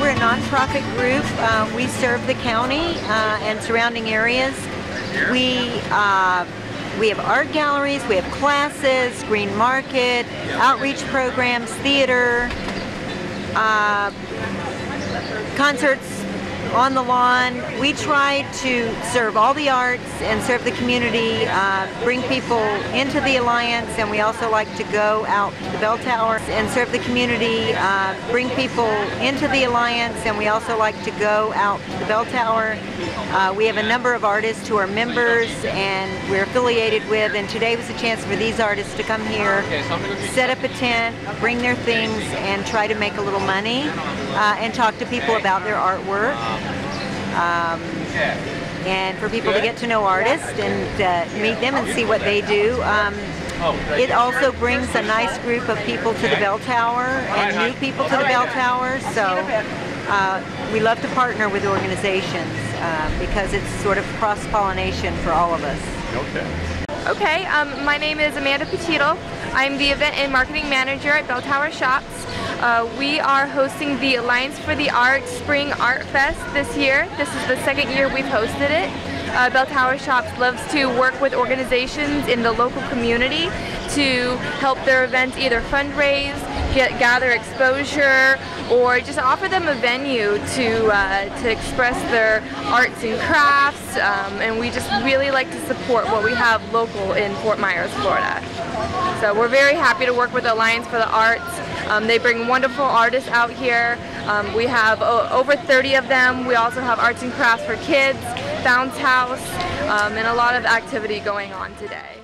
We're a nonprofit group. We serve the county and surrounding areas. We have art galleries, we have classes, green market, outreach programs, theater, concerts on the lawn. We try to serve all the arts and serve the community, bring people into the Alliance, and we also like to go out to the bell tower and serve the community, bring people into the Alliance, and we also like to go out to the bell tower. We have a number of artists who are members and we're affiliated with, and today was a chance for these artists to come here, set up a tent, bring their things, and try to make a little money and talk to people about their artwork. And for people to get to know artists and meet them and see what they do. It also brings a nice group of people to the bell tower and new people to the bell tower. So we love to partner with organizations because it's sort of cross-pollination for all of us. Okay, my name is Amanda Petito. I'm the Event and Marketing Manager at Bell Tower Shops. We are hosting the Alliance for the Arts Spring Art Fest this year. This is the second year we've hosted it. Bell Tower Shops loves to work with organizations in the local community to help their events either fundraise, gather exposure, or just offer them a venue to express their arts and crafts. And we just really like to support what we have local in Fort Myers, Florida. So we're very happy to work with Alliance for the Arts. They bring wonderful artists out here. We have over 30 of them. We also have arts and crafts for kids, bounce house, and a lot of activity going on today.